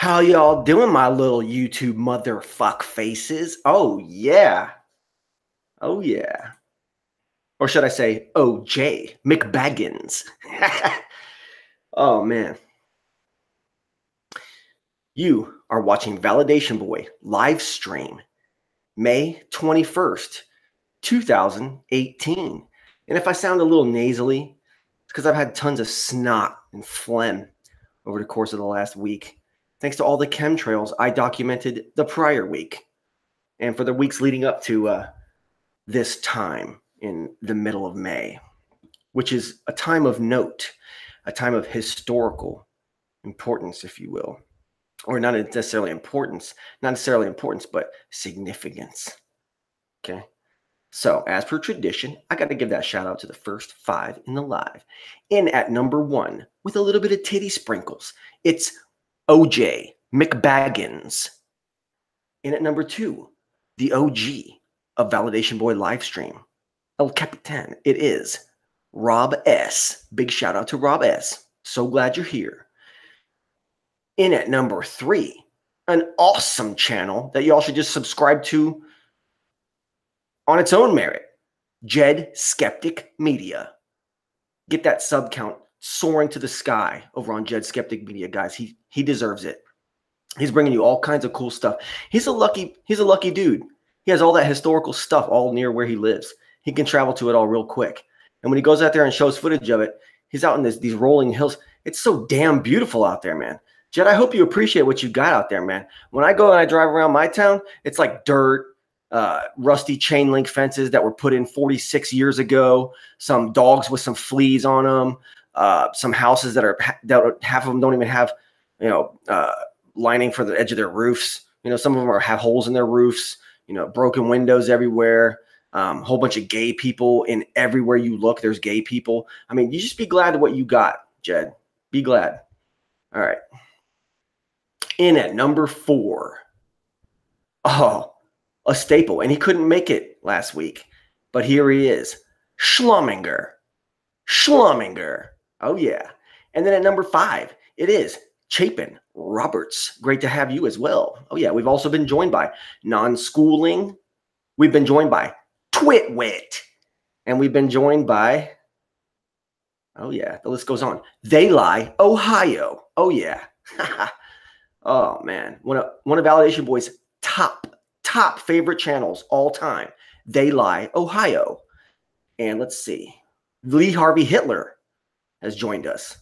How y'all doing, my little YouTube motherfuck faces? Oh, yeah. Oh, yeah. Or should I say, OJ McBaggins? Oh, man. You are watching Validation Boy live stream, May 21st, 2018. And if I sound a little nasally, it's because I've had tons of snot and phlegm over the course of the last week. Thanks to all the chemtrails I documented the prior week and for the weeks leading up to this time in the middle of May, which is a time of note, a time of historical importance, if you will, or not necessarily importance, but significance. Okay. So as per tradition, I got to give that shout out to the first 5 in the live. In at number 1 with a little bit of titty sprinkles, it's OJ McBaggins. In at number 2, the OG of Validation Boy livestream, El Capitan, it is Rob S. Big shout out to Rob S. So glad you're here. In at number 3, an awesome channel that y'all should just subscribe to on its own merit, GED Skeptic Media. Get that sub count soaring to the sky over on GED Skeptic Media, guys. He deserves it. He's bringing you all kinds of cool stuff. He's a lucky dude. He has all that historical stuff all near where he lives. He can travel to it all real quick. And when he goes out there and shows footage of it, he's out in these rolling hills. It's so damn beautiful out there, man. Jed, I hope you appreciate what you got out there, man. When I go and I drive around my town, it's like dirt, rusty chain link fences that were put in 46 years ago, some dogs with some fleas on them, some houses that half of them don't even have, lining for the edge of their roofs. Some of them have holes in their roofs, broken windows everywhere, whole bunch of gay people in everywhere you look. There's gay people. I mean, you just be glad to what you got, Jed. Be glad. All right. In at number 4. Oh, a staple. And he couldn't make it last week, but here he is. Schlumminger. Oh, yeah. And then at number 5, it is Chapin Roberts. Great to have you as well. Oh, yeah. We've also been joined by Non-Schooling. We've been joined by Twitwit. And we've been joined by, oh, yeah, the list goes on. They Lie, Ohio. Oh, yeah. Oh, man. One of Validation Boy's top favorite channels all time. They Lie, Ohio. And let's see. Lee Harvey Hitler has joined us.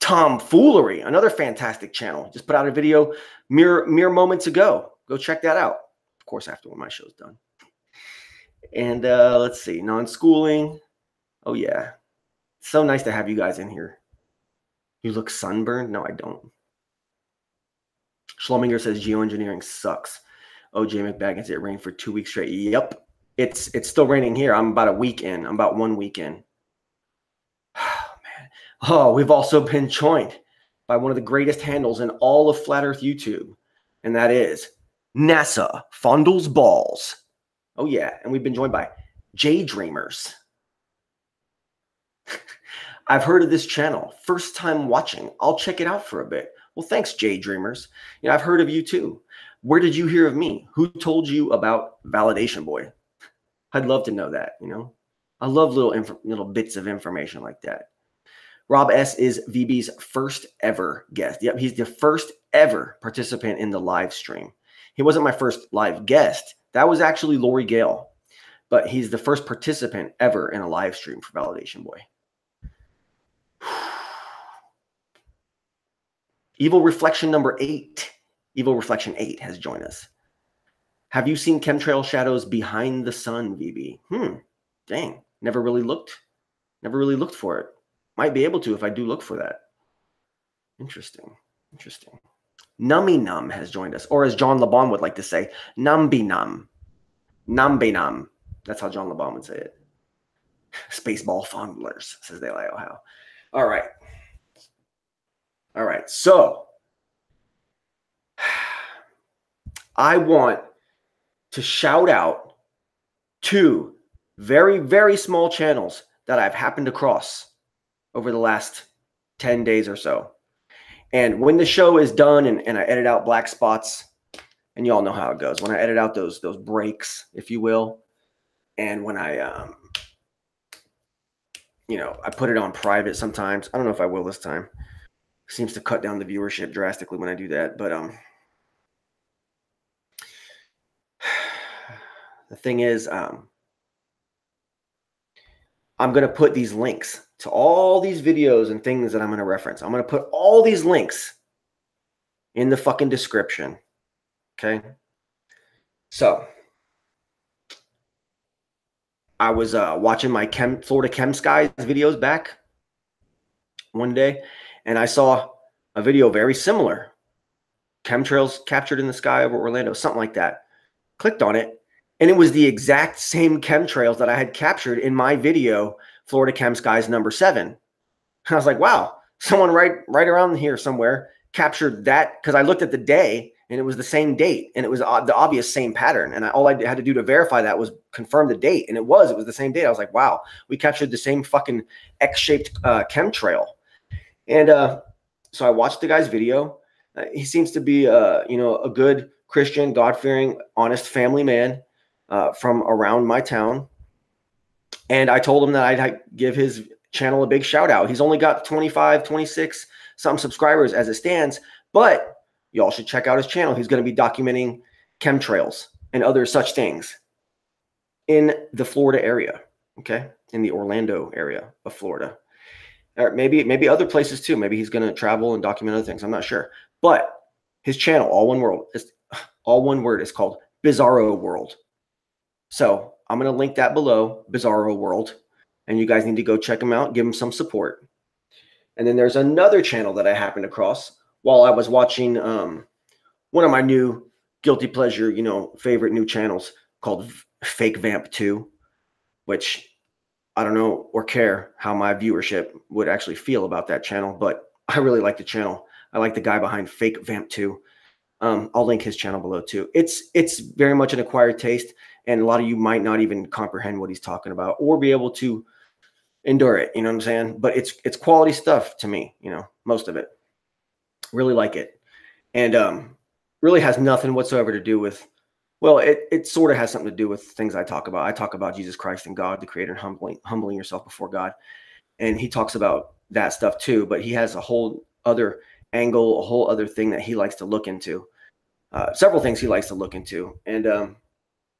TomFoolery, another fantastic channel. Just put out a video mere moments ago. Go check that out. Of course, after when my show's done. And let's see. Non-Schooling. Oh, yeah. So nice to have you guys in here. You look sunburned? No, I don't. Schlumminger says geoengineering sucks. OJ McBaggins, it rained for 2 weeks straight. Yep. It's still raining here. I'm about a week in. I'm about 1 week in. Oh, man. Oh, we've also been joined by one of the greatest handles in all of Flat Earth YouTube, and that is NASA Fondles Balls. Oh, yeah. And we've been joined by J Dreamers. I've heard of this channel. First time watching. I'll check it out for a bit. Well, thanks, J Dreamers. I've heard of you too. Where did you hear of me? Who told you about Validation Boy? I'd love to know that, I love little bits of information like that. Rob S. is VB's first ever guest. Yep, he's the first ever participant in the live stream. He wasn't my first live guest. That was actually Lori Gale. But he's the first participant ever in a live stream for Validation Boy. Evil Reflection number 8. Evil Reflection 8 has joined us. Have you seen chemtrail shadows behind the sun, VB? Dang. Never really looked for it. Might be able to if I do look for that. Interesting. Nummy Num has joined us. Or as John LeBon would like to say, Numby Num. Numby Num. That's how John LeBon would say it. Spaceball fondlers, says They Lie, Ohio. All right. So I want to shout out 2 very, very small channels that I've happened across over the last 10 days or so. And when the show is done and I edit out black spots, and you all know how it goes. When I edit out those breaks, if you will, and when I you know, I put it on private sometimes. I don't know if I will this time. Seems to cut down the viewership drastically when I do that. But the thing is, I'm going to put these links to all these videos and things that I'm going to reference. I'm going to put all these links in the fucking description. Okay. So I was watching my Florida Chem Skies videos back one day, and I saw a video very similar. Chemtrails captured in the sky over Orlando, something like that. Clicked on it, and it was the exact same chemtrails that I had captured in my video, Florida Chem Skies #7. And I was like, wow, someone right around here somewhere captured that, because I looked at the day, and it was the same date, and it was the obvious same pattern. And all I had to do to verify that was confirm the date, and it was the same date. I was like, wow, we captured the same fucking X-shaped chemtrail. And so I watched the guy's video. He seems to be, you know, a good Christian, God-fearing, honest family man from around my town. And I told him that I'd give his channel a big shout out. He's only got 25, 26 some subscribers as it stands, but y'all should check out his channel. He's going to be documenting chemtrails and other such things in the Florida area, okay? In the Orlando area of Florida. Or maybe other places too. Maybe he's going to travel and document other things. I'm not sure. But his channel, all one word, is called BizarroWorld. So I'm going to link that below, BizarroWorld. And you guys need to go check him out, give him some support. And then there's another channel that I happened across while I was watching one of my new guilty pleasure, you know, favorite new channels called Fake Vamp 2, which I don't know or care how my viewership would actually feel about that channel, but I really like the channel. I like the guy behind Fake Vamp 2. I'll link his channel below too. It's very much an acquired taste, and a lot of you might not even comprehend what he's talking about or be able to endure it. You know what I'm saying? But it's quality stuff to me, you know, most of it. Really like it. And really has nothing whatsoever to do with, well, it sort of has something to do with things I talk about. I talk about Jesus Christ and God, the creator, and humbling yourself before God. And he talks about that stuff too, but he has a whole other angle, a whole other thing that he likes to look into. Several things he likes to look into. And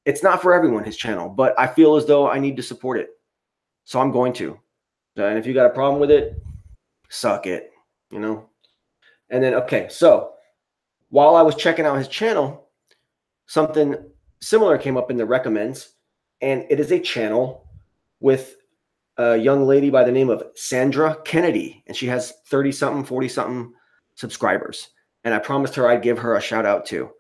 it's not for everyone, his channel, but I feel as though I need to support it. So I'm going to. And if you got a problem with it, suck it, you know? And then, okay, so while I was checking out his channel, something similar came up in the recommends, and it is a channel with a young lady by the name of Sandra Kennedy, and she has 30-something, 40-something subscribers. And I promised her I'd give her a shout out too.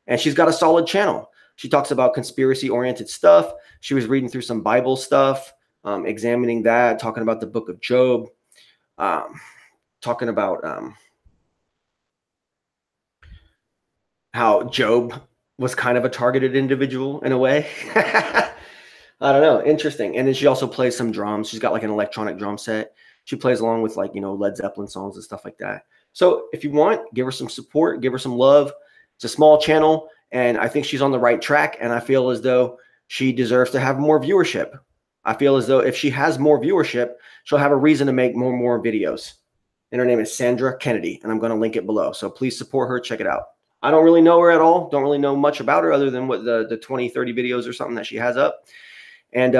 And she's got a solid channel. She talks about conspiracy-oriented stuff. She was reading through some Bible stuff, examining that, talking about the book of Job, talking about how Job was kind of a targeted individual in a way. I don't know. Interesting. And then she also plays some drums. She's got like an electronic drum set. She plays along with, like, you know, Led Zeppelin songs and stuff like that. So if you want, give her some support, give her some love. It's a small channel, and I think she's on the right track. And I feel as though she deserves to have more viewership. I feel as though if she has more viewership, she'll have a reason to make more videos. And her name is Sandra Kennedy, and I'm going to link it below. So please support her. Check it out. I don't really know her at all. Don't really know much about her other than what the 20, 30 videos or something that she has up. And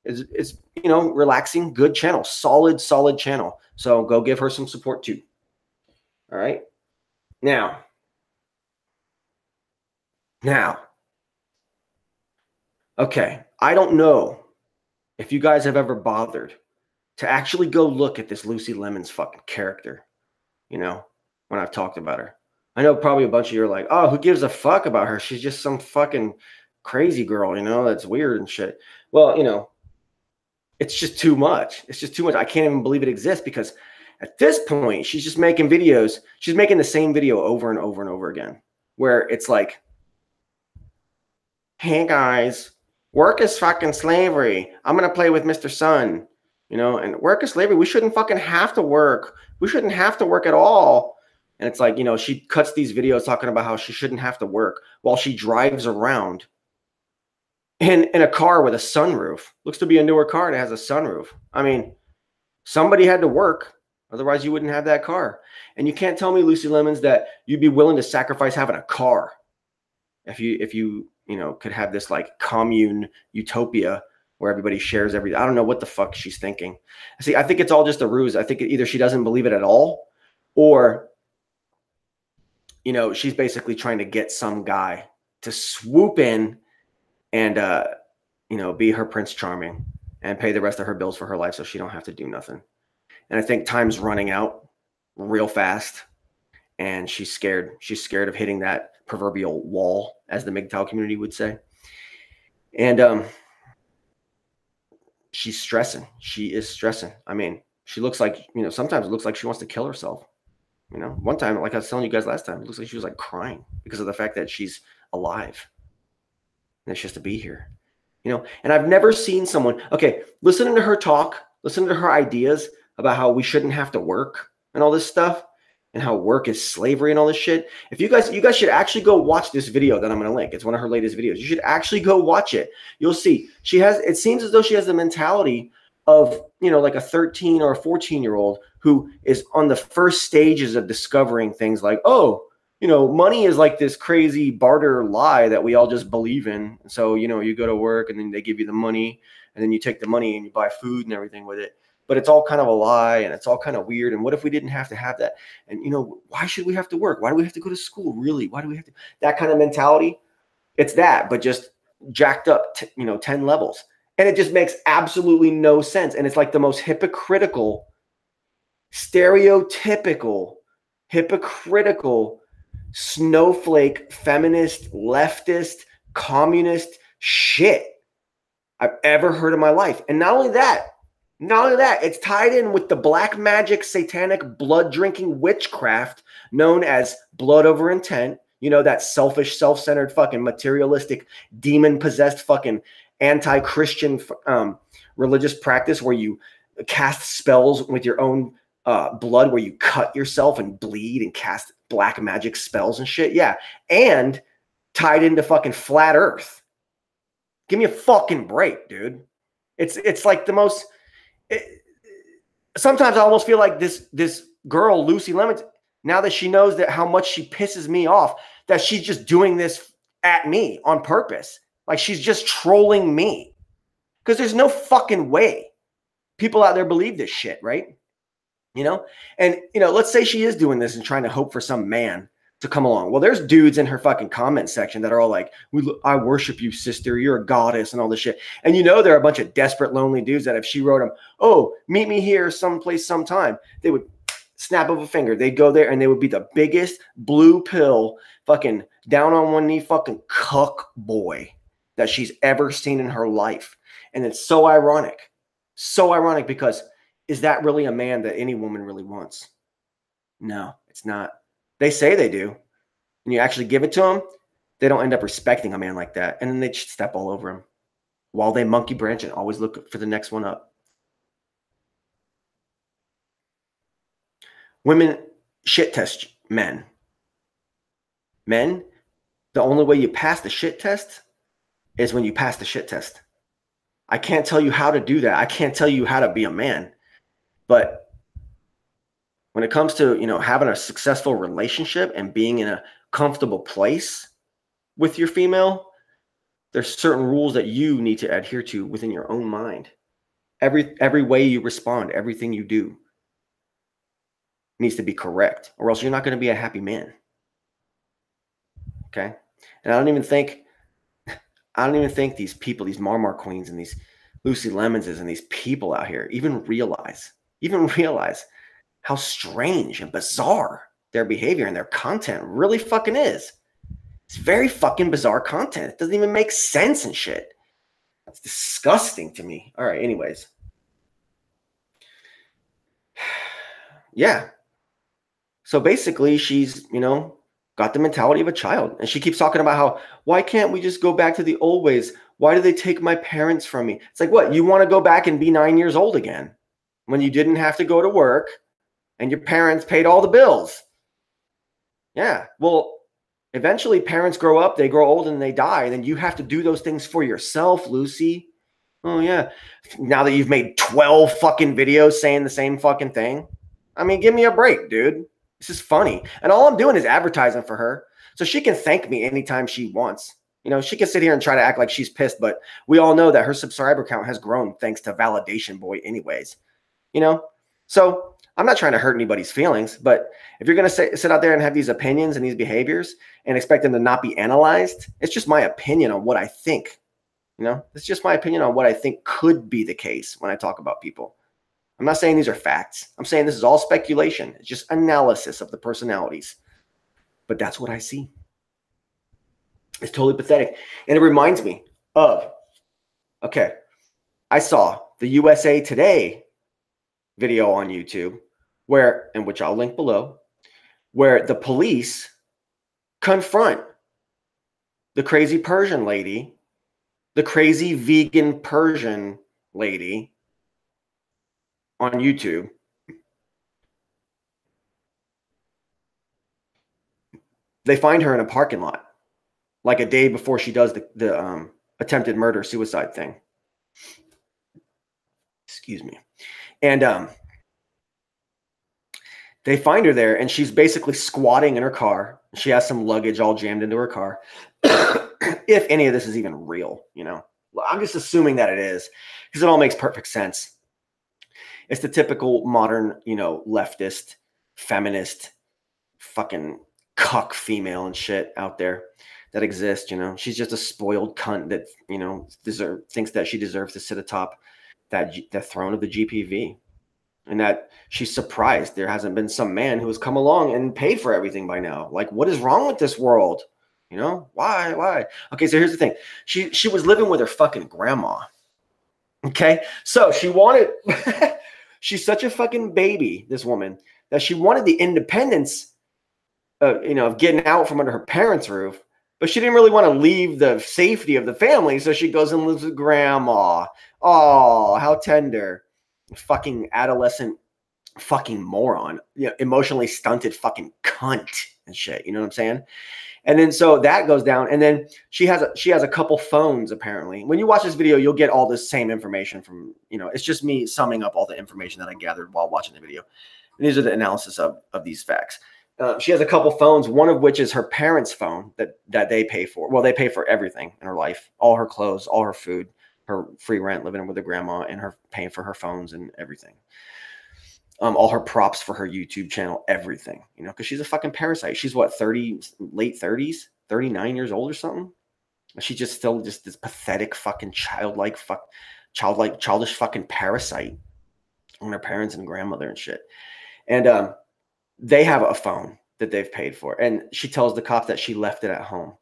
it's, you know, relaxing, good channel, solid channel. So go give her some support too. All right. Now, okay. I don't know if you guys have ever bothered to actually go look at this Lucy Lemons fucking character, you know, when I've talked about her. I know probably a bunch of you are like, oh, who gives a fuck about her? She's just some fucking crazy girl, you know, that's weird and shit. Well, you know, it's just too much. It's just too much. I can't even believe it exists, because at this point, she's just making videos. She's making the same video over and over and over again, where it's like, hey guys, work is fucking slavery. I'm going to play with Mr. Sun, you know, and work is slavery. We shouldn't fucking have to work. We shouldn't have to work at all. And it's like, you know, she cuts these videos talking about how she shouldn't have to work while she drives around in a car with a sunroof. Looks to be a newer car and it has a sunroof. I mean, somebody had to work. Otherwise, you wouldn't have that car. And you can't tell me, Lucy Lemons, that you'd be willing to sacrifice having a car if you know, could have this like commune utopia where everybody shares everything. I don't know what the fuck she's thinking. See, I think it's all just a ruse. I think either she doesn't believe it at all, or, you know, she's basically trying to get some guy to swoop in and, you know, be her Prince Charming and pay the rest of her bills for her life so she don't have to do nothing. And I think time's running out real fast, and she's scared. She's scared of hitting that proverbial wall, as the MGTOW community would say. And she's stressing. She is stressing. I mean, she looks like, you know, sometimes it looks like she wants to kill herself. You know, one time, like I was telling you guys last time, it looks like she was like crying because of the fact that she's alive. And it's just to be here, you know. And I've never seen someone, okay, listening to her talk, listening to her ideas about how we shouldn't have to work and all this stuff, and how work is slavery and all this shit. If you guys should actually go watch this video that I'm going to link. It's one of her latest videos. You should actually go watch it. You'll see she has, it seems as though she has the mentality of, you know, like a 13 or a 14-year-old who is on the first stages of discovering things like, oh, you know, money is like this crazy barter lie that we all just believe in. So, you know, you go to work and then they give you the money, and then you take the money and you buy food and everything with it. But it's all kind of a lie, and it's all kind of weird. And what if we didn't have to have that? And, you know, why should we have to work? Why do we have to go to school? Really? Why do we have to? That kind of mentality. It's that, but just jacked up, you know, 10 levels. And it just makes absolutely no sense. And it's like the most hypocritical, stereotypical, hypocritical, snowflake, feminist, leftist, communist shit I've ever heard in my life. And not only that, it's tied in with the black magic, satanic, blood-drinking witchcraft known as blood over intent. You know, that selfish, self-centered, fucking materialistic, demon-possessed, fucking anti-Christian religious practice where you cast spells with your own blood, where you cut yourself and bleed and cast black magic spells and shit. Yeah. And tied into fucking flat earth. Give me a fucking break, dude. It's like the most... sometimes I almost feel like this girl, Lucy Lemons, now that she knows that how much she pisses me off, that she's just doing this at me on purpose. Like she's just trolling me. Because there's no fucking way people out there believe this shit, right? You know? And, you know, let's say she is doing this and trying to hope for some man to come along. Well, there's dudes in her fucking comment section that are all like, I worship you, sister. You're a goddess and all this shit. And you know, there are a bunch of desperate, lonely dudes that if she wrote them, oh, meet me here someplace sometime, they would snap of a finger. They'd go there and they would be the biggest blue pill fucking down on one knee fucking cuck boy that she's ever seen in her life. And it's so ironic. So ironic, because is that really a man that any woman really wants? No, it's not. They say they do. And you actually give it to them, they don't end up respecting a man like that. And then they just step all over him while they monkey branch and always look for the next one up. Women shit test men. Men, the only way you pass the shit test is when you pass the shit test. I can't tell you how to do that. I can't tell you how to be a man. But when it comes to, you know, having a successful relationship and being in a comfortable place with your female, there's certain rules that you need to adhere to within your own mind. Every way you respond, everything you do needs to be correct, or else you're not going to be a happy man. Okay? And I don't even think these people, these Marmar Queens and these Lucy Lemonses and these people out here even realize how strange and bizarre their behavior and their content really fucking is. It's very fucking bizarre content. It doesn't even make sense and shit. It's disgusting to me. All right, anyways. Yeah. So basically she's, you know, got the mentality of a child. And she keeps talking about how, why can't we just go back to the old ways? Why do they take my parents from me? It's like, what? You want to go back and be 9 years old again when you didn't have to go to work and your parents paid all the bills? Yeah. Well, eventually parents grow up, they grow old, and they die. And then you have to do those things for yourself, Lucy. Oh, yeah. Now that you've made 12 fucking videos saying the same fucking thing. I mean, give me a break, dude. This is funny. And all I'm doing is advertising for her. So she can thank me anytime she wants. You know, she can sit here and try to act like she's pissed, but we all know that her subscriber count has grown thanks to Validation Boy anyways. You know? So I'm not trying to hurt anybody's feelings, but if you're going to sit out there and have these opinions and these behaviors and expect them to not be analyzed, it's just my opinion on what I think. You know, it's just my opinion on what I think could be the case when I talk about people. I'm not saying these are facts. I'm saying this is all speculation. It's just analysis of the personalities. But that's what I see. It's totally pathetic. And it reminds me of, okay, I saw the USA Today video on YouTube where, and which I'll link below, where the police confront the crazy Persian lady, the crazy vegan Persian lady on YouTube. They find her in a parking lot, like a day before she does the attempted murder suicide thing. Excuse me. And they find her there, and she's basically squatting in her car. She has some luggage all jammed into her car. If any of this is even real, you know, I'm just assuming that it is, because it all makes perfect sense. It's the typical modern, you know, leftist, feminist, fucking cuck female and shit out there that exists. You know, she's just a spoiled cunt that, you know, thinks that she deserves to sit atop the throne of the GPV, and that she's surprised there hasn't been some man who has come along and paid for everything by now. Like, what is wrong with this world? You know, why? Okay, so here's the thing. She was living with her fucking grandma. Okay, so she wanted, she's such a fucking baby, this woman, that she wanted the independence, you know, of getting out from under her parents' roof, but she didn't really want to leave the safety of the family, so she goes and lives with grandma. Oh, how tender. Fucking adolescent fucking moron. You know, emotionally stunted fucking cunt and shit. You know what I'm saying? And then so that goes down, and then she has a couple phones apparently. When you watch this video, you'll get all this same information from, you know, it's just me summing up all the information that I gathered while watching the video. And these are the analysis of these facts. She has a couple phones, one of which is her parents' phone that they pay for. Well, they pay for everything in her life, all her clothes, all her food, her free rent, living with her grandma, and her paying for her phones and everything. All her props for her YouTube channel, everything, you know, because she's a fucking parasite. She's what, 30, late 30s, 39 years old or something. She's just still just this pathetic fucking childish fucking parasite on her parents and grandmother and shit. And they have a phone that they've paid for, and she tells the cops that she left it at home.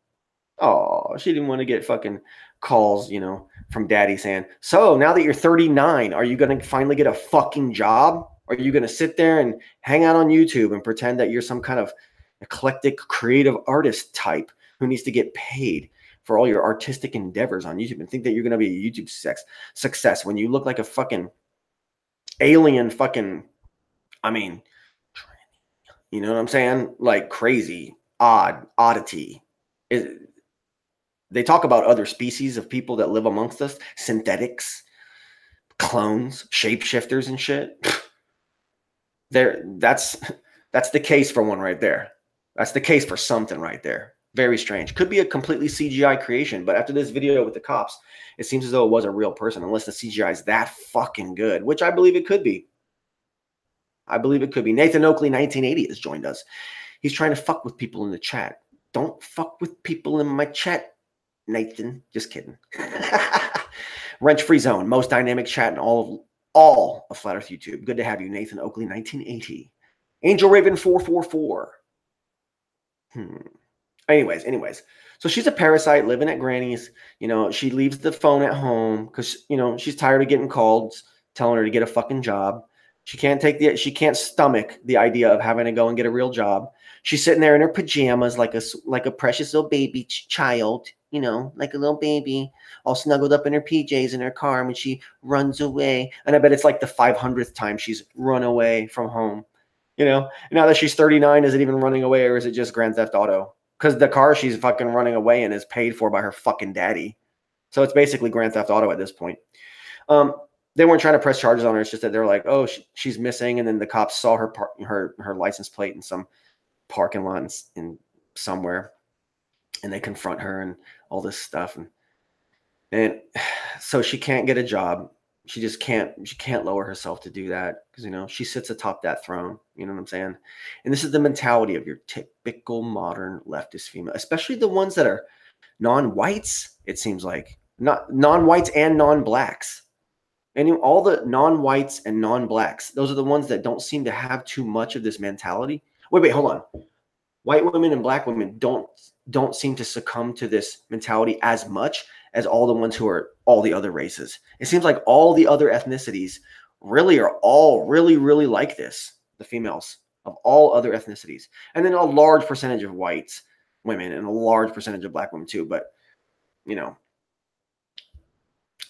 Oh, she didn't want to get fucking calls, you know, from daddy saying, so now that you're 39, are you going to finally get a fucking job? Are you going to sit there and hang out on YouTube and pretend that you're some kind of eclectic creative artist type who needs to get paid for all your artistic endeavors on YouTube and think that you're going to be a YouTube success when you look like a fucking alien fucking, I mean, you know what I'm saying? Like crazy, oddity. They talk about other species of people that live amongst us, synthetics, clones, shapeshifters and shit. That's the case for one right there. That's the case for something right there. Very strange. Could be a completely CGI creation, but after this video with the cops, it seems as though it was a real person, unless the CGI is that fucking good, which I believe it could be. I believe it could be. Nathan Oakley 1980 has joined us. He's trying to fuck with people in the chat. Don't fuck with people in my chat, Nathan. Just kidding. Wrench-free zone, most dynamic chat in all of Flat Earth YouTube. Good to have you, Nathan Oakley 1980. Angel Raven 444. Anyways. So she's a parasite living at Granny's. You know, she leaves the phone at home because, you know, she's tired of getting calls telling her to get a fucking job. She can't stomach the idea of having to go and get a real job. She's sitting there in her pajamas like a precious little baby child, you know, like a little baby, all snuggled up in her PJs in her car when she runs away. And I bet it's like the 500th time she's run away from home. Now that she's 39, is it even running away, or is it just Grand Theft Auto? Because the car she's fucking running away in is paid for by her fucking daddy. So it's basically Grand Theft Auto at this point. They weren't trying to press charges on her. It's just that they're like, oh, she's missing. And then the cops saw her license plate in some parking lot in somewhere. And they confront her and all this stuff. And so she can't get a job. She can't lower herself to do that because, she sits atop that throne. You know what I'm saying? And this is the mentality of your typical modern leftist female, especially the ones that are non-whites. It seems like not non-whites and non-blacks. And all the non-whites and non-blacks, those are the ones that don't seem to have too much of this mentality. Wait, hold on. White women and black women don't seem to succumb to this mentality as much as all the ones who are all the other races. It seems like all the other ethnicities really are all really, really like this, the females of all other ethnicities. And then a large percentage of whites women and a large percentage of black women too. But,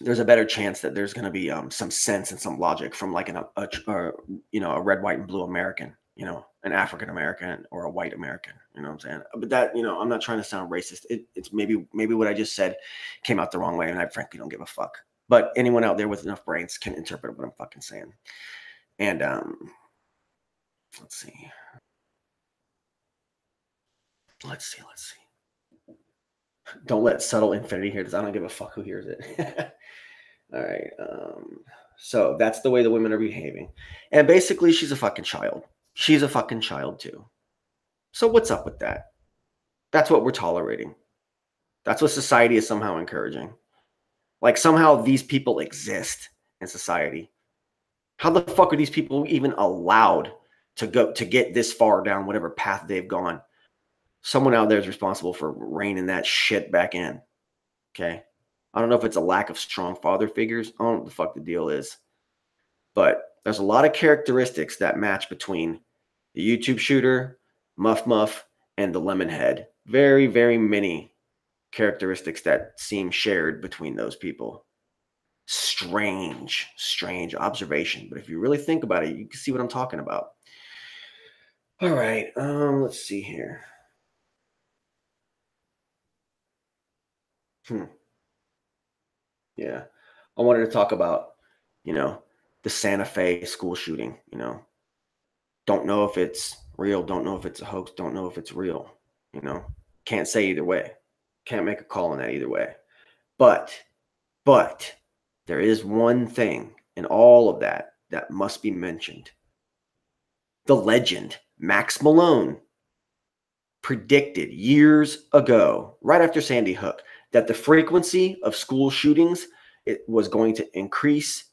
there's a better chance that there's going to be some sense and some logic from like a red, white, and blue American, an African American or a white American. You know what I'm saying? But that, I'm not trying to sound racist. It's maybe what I just said came out the wrong way, and I frankly don't give a fuck. But anyone out there with enough brains can interpret what I'm fucking saying. And let's see. Don't let subtle infinity hear this. I don't give a fuck who hears it. All right. So that's the way the women are behaving. And basically, she's a fucking child. She's a fucking child too. So what's up with that? That's what we're tolerating. That's what society is somehow encouraging. Like somehow these people exist in society. How the fuck are these people even allowed to get this far down whatever path they've gone? Someone out there is responsible for reining that shit back in. Okay. I don't know if it's a lack of strong father figures. I don't know what the fuck the deal is. But there's a lot of characteristics that match between the YouTube shooter, Muff, and the Lemonhead. Very, very many characteristics that seem shared between those people. Strange observation. But if you really think about it, you can see what I'm talking about. All right. Let's see here. Yeah. I wanted to talk about, the Santa Fe school shooting, Don't know if it's real. Don't know if it's a hoax. Don't know if it's real. Can't say either way. Can't make a call on that either way. But there is one thing in all of that must be mentioned. The legend, Max Malone, predicted years ago, right after Sandy Hook, that the frequency of school shootings was going to increase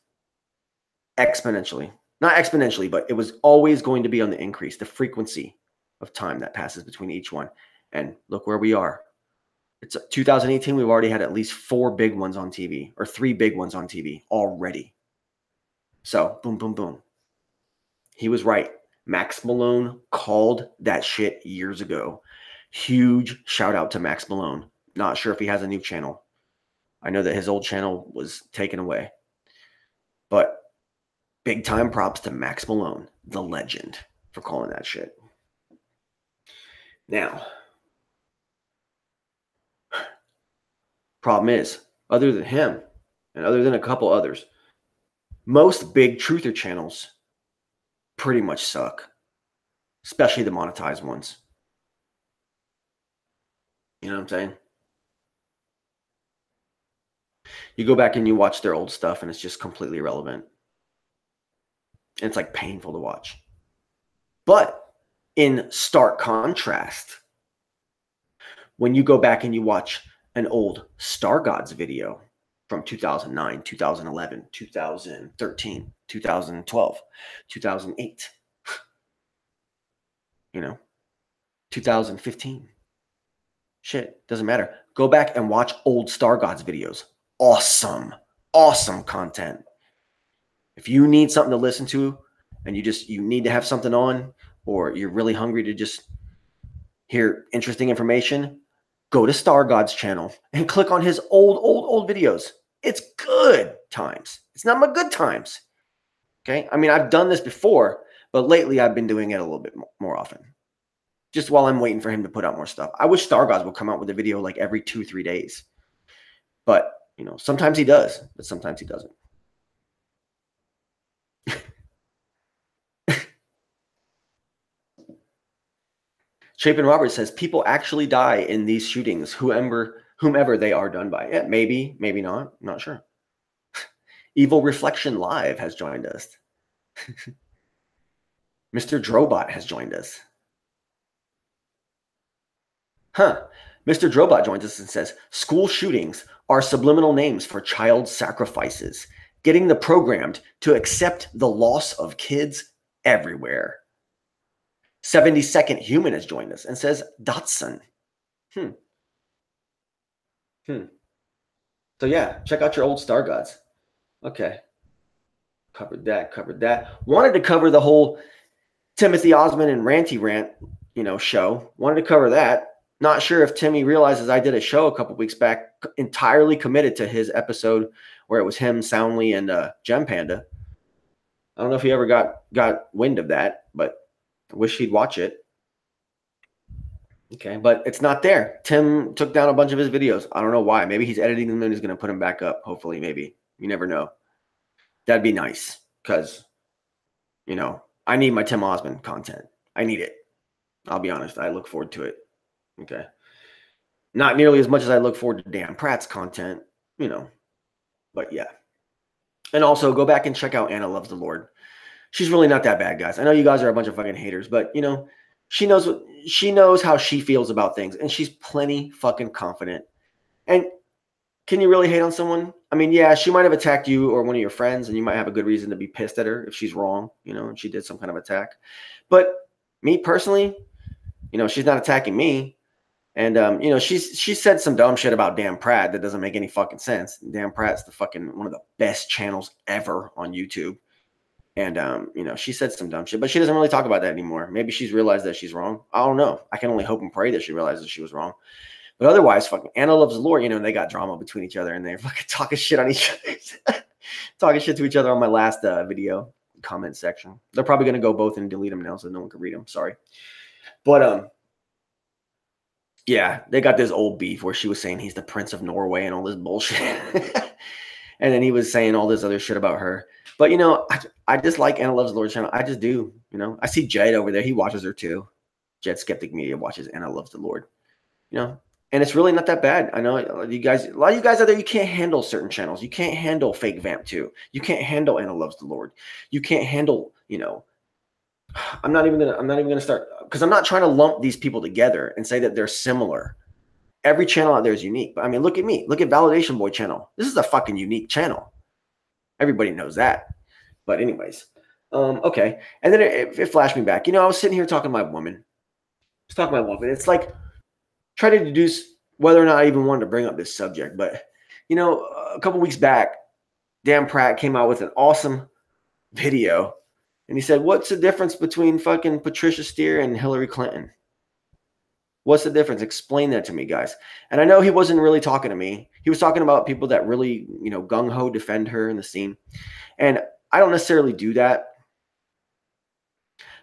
exponentially. Not exponentially, but it was always going to be on the increase, the frequency of time that passes between each one. And look where we are. It's 2018. We've already had at least 4 big ones on TV, or 3 big ones on TV already. So boom, boom, boom. He was right. Max Malone called that shit years ago. Huge shout out to Max Malone. Not sure if he has a new channel. I know that his old channel was taken away. But big time props to Max Malone, the legend, for calling that shit. Now, problem is, other than him, and other than a couple others, most big truther channels pretty much suck, especially the monetized ones. You know what I'm saying? You go back and you watch their old stuff and it's just completely irrelevant. And it's like painful to watch. But in stark contrast, when you go back and you watch an old Stargods video from 2009, 2011, 2013, 2012, 2008, 2015. Shit, doesn't matter. Go back and watch old Stargods videos. Awesome content. If you need something to listen to and you need to have something on, or you're really hungry to just hear interesting information, go to Stargods channel and click on his old videos. It's good times. It's not my good times. Okay. I mean, I've done this before, But lately, I've been doing it a little bit more often, just while I'm waiting for him to put out more stuff. I wish Stargods would come out with a video like every 2-3 days. But, you know, sometimes he does, but sometimes he doesn't. Chapin Roberts says, people actually die in these shootings, whomever they are done by. Yeah, maybe, maybe not. I'm not sure. Evil Reflection Live has joined us. Mr. Drobot has joined us. Mr. Drobot joins us and says, school shootings are subliminal names for child sacrifices, getting the programmed to accept the loss of kids everywhere. 72nd Human has joined us and says, Dotson. So yeah, check out your old Stargods. Okay. Covered that. Wanted to cover the whole Timothy Osmond and Ranty Rant, show. Wanted to cover that. Not sure if Timmy realizes I did a show a couple weeks back entirely committed to his episode where it was him, Soundly, and Gem Panda. I don't know if he ever got wind of that, but I wish he'd watch it. Okay, but it's not there. Tim took down a bunch of his videos. I don't know why. Maybe he's editing them and he's going to put them back up. Hopefully, maybe. You never know. That'd be nice because, I need my Tim Osmond content. I need it. I'll be honest. I look forward to it. Okay. Not nearly as much as I look forward to Dan Pratt's content, but yeah. And also go back and check out Anna Loves the Lord. She's really not that bad, guys. I know you guys are a bunch of fucking haters, but she knows how she feels about things, and she's plenty fucking confident. And can you really hate on someone? I mean, yeah, she might have attacked you or one of your friends, and you might have a good reason to be pissed at her if she's wrong, and she did some kind of attack. But me personally, she's not attacking me. And, she said some dumb shit about Dan Pratt that doesn't make any fucking sense. Dan Pratt's one of the best channels ever on YouTube. And, she said some dumb shit, but she doesn't really talk about that anymore. Maybe she's realized that she's wrong. I don't know. I can only hope and pray that she realizes she was wrong. But otherwise, fucking Anna Loves the Lord, they got drama between each other and they're fucking talking shit on each other. Talking shit to each other on my last video comment section. They're probably going to go both and delete them now so no one can read them. Sorry. But, yeah, they got this old beef where she was saying he's the Prince of Norway and all this bullshit. And then he was saying all this other shit about her. But, I just like Anna Loves the Lord channel. I just do, I see Jed over there. He watches her too. GED Skeptic Media watches Anna Loves the Lord, and it's really not that bad. I know a lot of you guys out there, you can't handle certain channels. You can't handle Fake Vamp 2. You can't handle Anna Loves the Lord. You can't handle, I'm not even gonna start because I'm not trying to lump these people together and say that they're similar. Every channel out there is unique. But I mean, look at me. Look at Validation Boy channel. This is a fucking unique channel. Everybody knows that. But anyways, okay. And then it flashed me back. I was sitting here talking to my woman. It's like trying to deduce whether or not I even wanted to bring up this subject. But a couple weeks back, Dan Pratt came out with an awesome video. And he said, what's the difference between fucking Patricia Steere and Hillary Clinton? What's the difference? Explain that to me, guys. And I know he wasn't really talking to me. He was talking about people that really, gung-ho defend her in the scene. And I don't necessarily do that.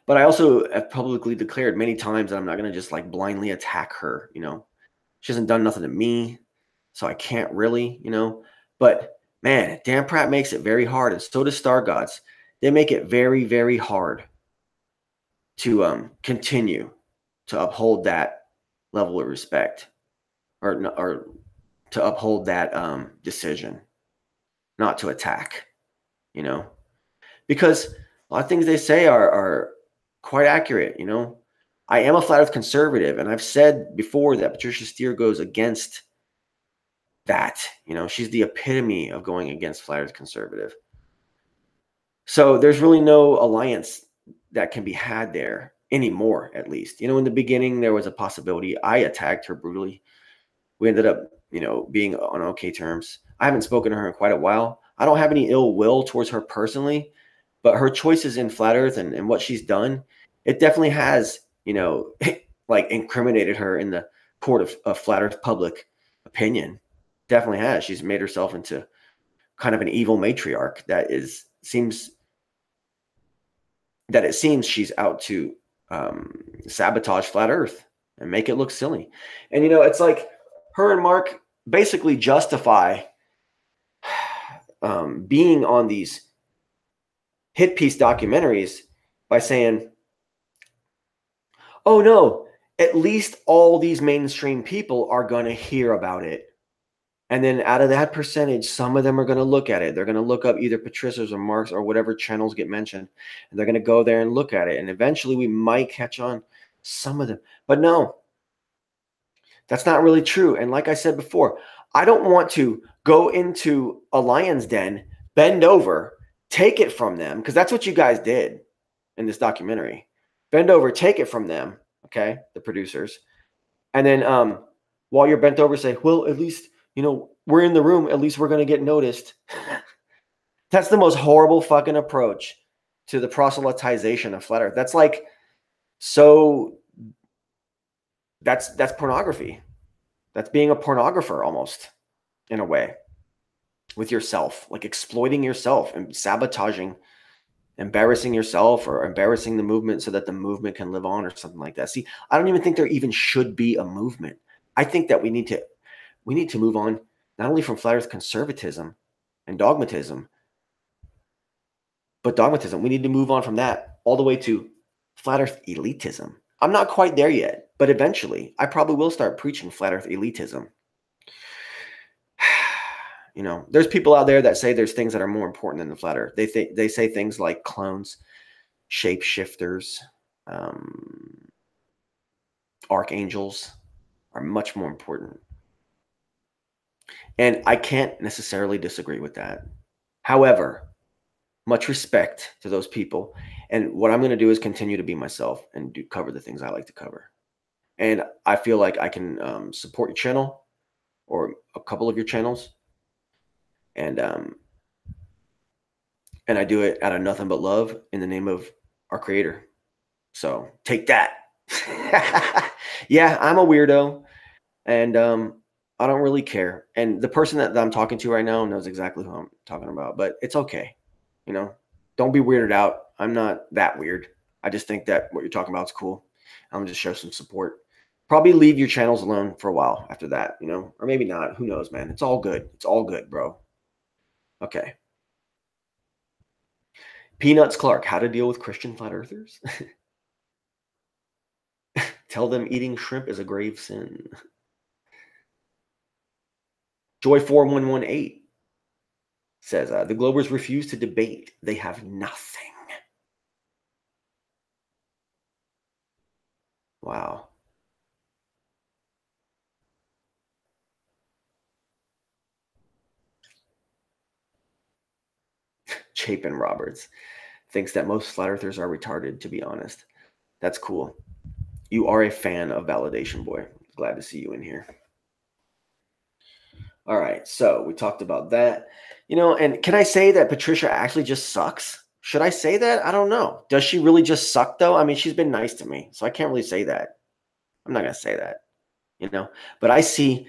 But I also have publicly declared many times that I'm not going to just like blindly attack her. She hasn't done nothing to me. So I can't really, But man, Dan Pratt makes it very hard. And so does Stargods. They make it very, very hard to continue to uphold that level of respect or to uphold that decision, not to attack, because a lot of things they say are quite accurate. I am a flat earth conservative, and I've said before that Patricia Steere goes against that. She's the epitome of going against flat earth conservative. So there's really no alliance that can be had there anymore, at least. In the beginning, there was a possibility. I attacked her brutally. We ended up, being on okay terms. I haven't spoken to her in quite a while. I don't have any ill will towards her personally, but her choices in flat earth and what she's done, it definitely has, like incriminated her in the court of flat earth public opinion. Definitely has. She's made herself into kind of an evil matriarch that seems that it seems she's out to sabotage flat Earth and make it look silly. And, it's like her and Mark basically justify being on these hit piece documentaries by saying, oh no, at least all these mainstream people are going to hear about it. And then out of that percentage, some of them are going to look at it. They're going to look up either Patricia's or Mark's or whatever channels get mentioned. And they're going to go there and look at it. And eventually we might catch on, some of them. But no, that's not really true. And like I said before, I don't want to go into a lion's den, bend over, take it from them, because that's what you guys did in this documentary. Bend over, take it from them, okay, the producers. And then while you're bent over, say, well, at least, we're in the room. At least we're going to get noticed. That's the most horrible fucking approach to the proselytization of flat Earth. That's like, so that's pornography. That's being a pornographer almost, in a way, with yourself, like exploiting yourself and sabotaging, embarrassing yourself or embarrassing the movement so that the movement can live on or something like that. See, I don't even think there even should be a movement. I think that we need to move on not only from flat Earth conservatism and dogmatism, but dogmatism. We need to move on from that all the way to flat Earth elitism. I'm not quite there yet, but eventually I probably will start preaching flat Earth elitism. There's people out there that say there's things that are more important than the flat Earth. They say things like clones, shapeshifters, archangels are much more important. And I can't necessarily disagree with that. However, much respect to those people. And what I'm going to do is continue to be myself and cover the things I like to cover. And I feel like I can support your channel or a couple of your channels. And I do it out of nothing but love in the name of our creator. So take that. Yeah, I'm a weirdo. And I don't really care. And the person that I'm talking to right now knows exactly who I'm talking about. But it's okay. Don't be weirded out. I'm not that weird. I just think that what you're talking about is cool. I'm going to just show some support. Probably leave your channels alone for a while after that, or maybe not. Who knows, man? It's all good. It's all good, bro. Okay. Peanuts Clark, how to deal with Christian flat earthers? Tell them eating shrimp is a grave sin. Joy4118 says, the Globers refuse to debate. They have nothing. Wow. Chapin Roberts thinks that most flat earthers are retarded, to be honest. That's cool. You are a fan of validation, boy. Glad to see you in here. All right, so we talked about that. And can I say that Patricia actually just sucks? Should I say that? I don't know. Does she really just suck, though? I mean, she's been nice to me, so I can't really say that. I'm not going to say that, But I see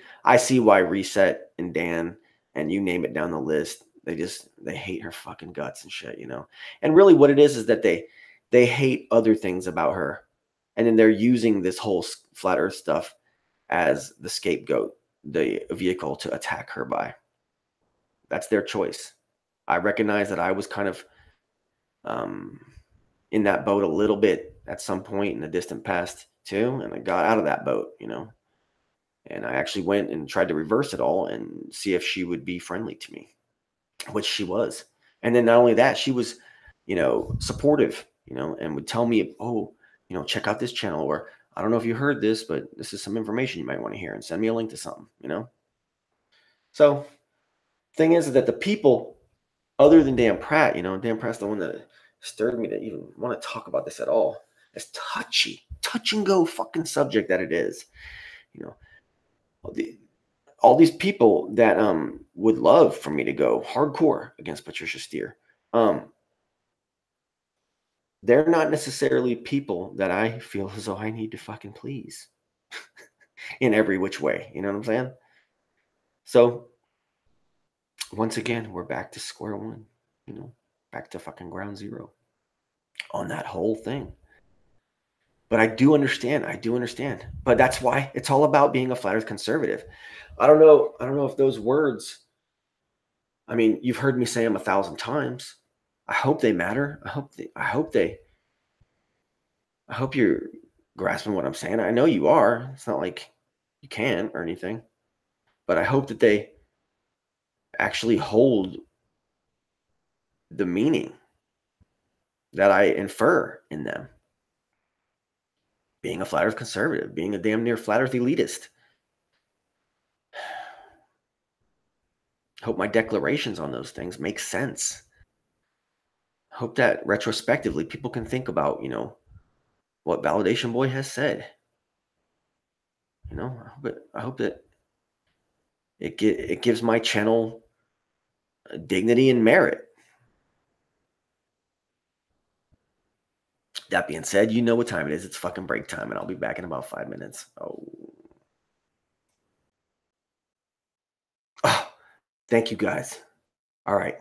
why Reset and Dan and you name it down the list, they hate her fucking guts and shit, And really what it is that they hate other things about her. And then they're using this whole flat earth stuff as the scapegoat, the vehicle to attack her by. That's their choice. I recognize that I was kind of in that boat a little bit at some point in the distant past too, and I got out of that boat, and I actually went and tried to reverse it all and see if she would be friendly to me, which she was. And then not only that, she was, supportive, and would tell me, oh, check out this channel, or I don't know if you heard this, but this is some information you might want to hear, and send me a link to something, So thing is that the people other than Dan Pratt, Dan Pratt's the one that stirred me to even want to talk about this at all. As touch and go fucking subject that it is, all these people that would love for me to go hardcore against Patricia Steere, they're not necessarily people that I feel as though I need to fucking please in every which way. You know what I'm saying? So once again, we're back to square one, back to fucking ground zero. on that whole thing. But I do understand. I do understand. But that's why it's all about being a flat earth conservative. I don't know if those words, I mean, you've heard me say them 1,000 times. I hope they matter. I hope you're grasping what I'm saying. I know you are. It's not like you can't or anything. But I hope that they actually hold the meaning that I infer in them. Being a flat earth conservative, being a damn near flat earth elitist. Hope my declarations on those things make sense. Hope that retrospectively people can think about, what Validation Boy has said. I hope that it gives my channel dignity and merit. That being said, you know what time it is. It's fucking break time, and I'll be back in about 5 minutes. Oh, thank you guys. All right.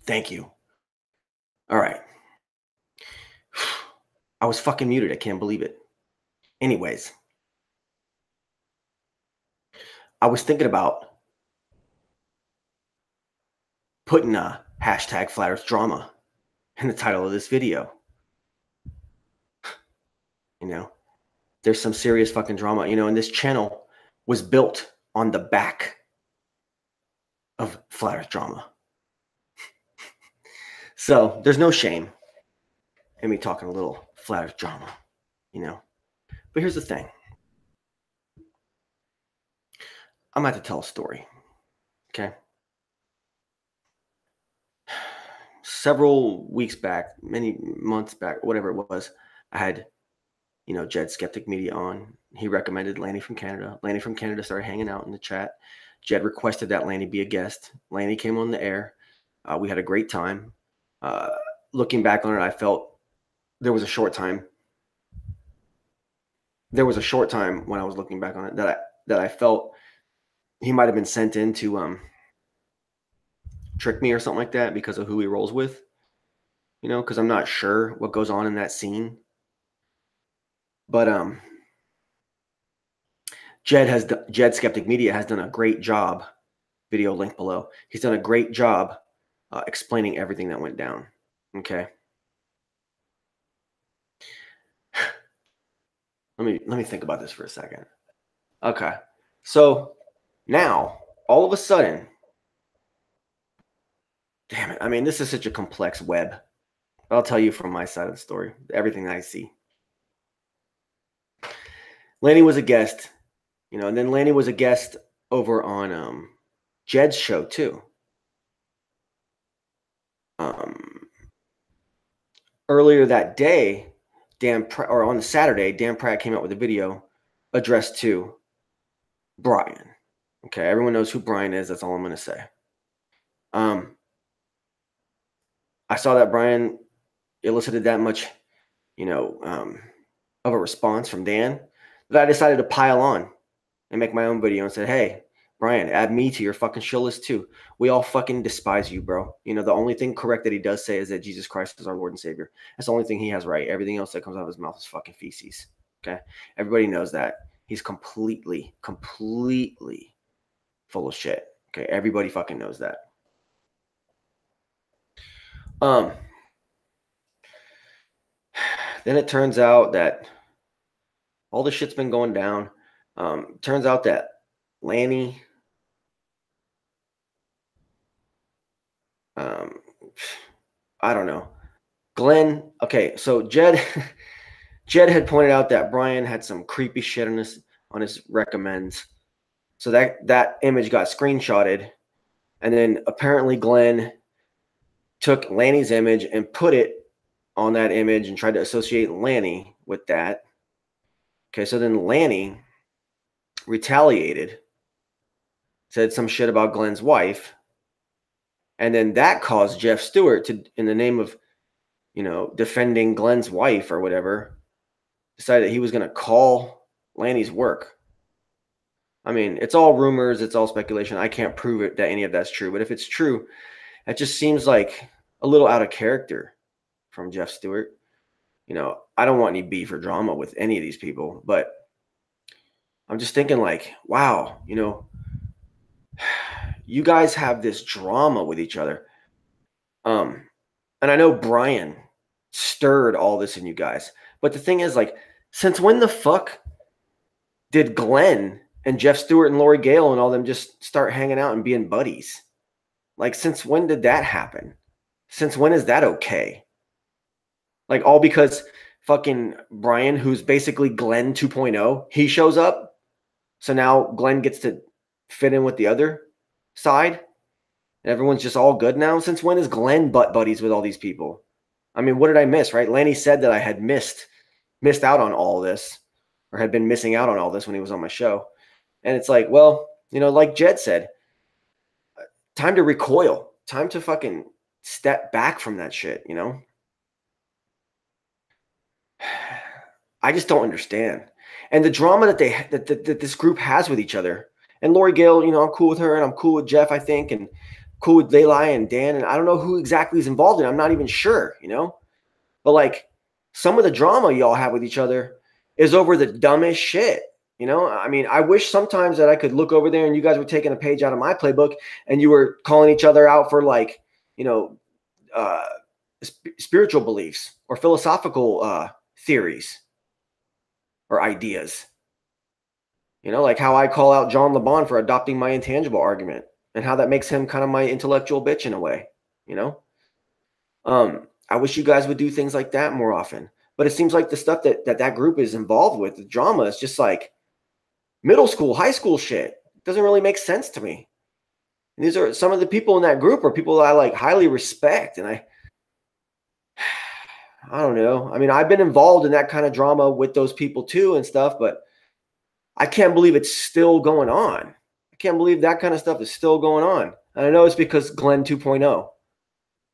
Thank you. All right. I was fucking muted. I can't believe it. Anyways, I was thinking about putting a hashtag flat earth drama in the title of this video. There's some serious fucking drama, and this channel was built on the back of flat earth drama. So there's no shame in me talking a little flat earth drama, But here's the thing. I'm about to tell a story, okay? Several weeks back, many months back, whatever it was, I had, GED Skeptic Media on. He recommended Lanny from Canada. Lanny from Canada started hanging out in the chat. Jed requested that Lanny be a guest. Lanny came on the air. We had a great time. Looking back on it, I felt there was a short time. There was a short time when I was looking back on it that I felt he might have been sent in to trick me or something like that because of who he rolls with. Because I'm not sure what goes on in that scene. But Jed Skeptic Media has done a great job. Video link below. He's done a great job explaining everything that went down. Okay. Let me think about this for a second. Okay. So now, all of a sudden, damn it. I mean, this is such a complex web. I'll tell you from my side of the story, everything that I see. Lanny was a guest, and then Lanny was a guest over on Jed's show too. Earlier that day, on the Saturday, Dan Pratt came out with a video addressed to Brian. Okay, everyone knows who Brian is. That's all I'm going to say. I saw that Brian elicited that much, of a response from Dan that I decided to pile on and make my own video and said, hey, Brian, add me to your fucking show list too. We all fucking despise you, bro. The only thing correct that he does say is that Jesus Christ is our Lord and Savior. That's the only thing he has right. Everything else that comes out of his mouth is fucking feces. Okay? Everybody knows that. He's completely full of shit. Okay? Everybody fucking knows that. Then it turns out that all this shit's been going down. Turns out that Lanny, I don't know. Glenn, okay, so Jed had pointed out that Brian had some creepy shit on his recommends. So that image got screenshotted. And then apparently Glenn took Lanny's image and put it on that image and tried to associate Lanny with that. Okay, so then Lanny retaliated, said some shit about Glenn's wife. And then that caused Jeff Stewart to, in the name of, defending Glenn's wife or whatever, decided that he was going to call Lanny's work. I mean, it's all rumors. It's all speculation. I can't prove it that any of that's true. But if it's true, it just seems like a little out of character from Jeff Stewart. You know, I don't want any beef or drama with any of these people, but I'm just thinking like, wow, you know, you guys have this drama with each other. And I know Brian stirred all this in you guys, but the thing is, like, since when the fuck did Glenn and Jeff Stewart and Lori Gale and all them just start hanging out and being buddies? Like, since when did that happen? Since when is that okay? Like, all because fucking Brian, who's basically Glenn 2.0, he shows up. So now Glenn gets to fit in with the other side. And everyone's just all good now. Since when is Glenn butt buddies with all these people? I mean, what did I miss, right? Lanny said that I had missed out on all this, or had been missing out on all this when he was on my show. And it's like, well, you know, like Jed said, time to recoil, time to fucking step back from that shit, you know? I just don't understand. And the drama that this group has with each other. And Lori Gale, you know, I'm cool with her, and I'm cool with Jeff, I think, and cool with Leilai and Dan, and I don't know who exactly is involved in it. I'm not even sure, you know? But like, some of the drama y'all have with each other is over the dumbest shit. You know, I mean, I wish sometimes that I could look over there and you guys were taking a page out of my playbook and you were calling each other out for, like, you know, spiritual beliefs or philosophical theories or ideas. You know, like how I call out John LeBon for adopting my intangible argument and how that makes him kind of my intellectual bitch in a way, you know? I wish you guys would do things like that more often. But it seems like the stuff that group is involved with, the drama, is just like middle school, high school shit. It doesn't really make sense to me. And these are some of the people in that group are people that I like highly respect. And I don't know. I mean, I've been involved in that kind of drama with those people too and stuff, but I can't believe it's still going on. I can't believe that kind of stuff is still going on. And I know it's because Glenn 2.0.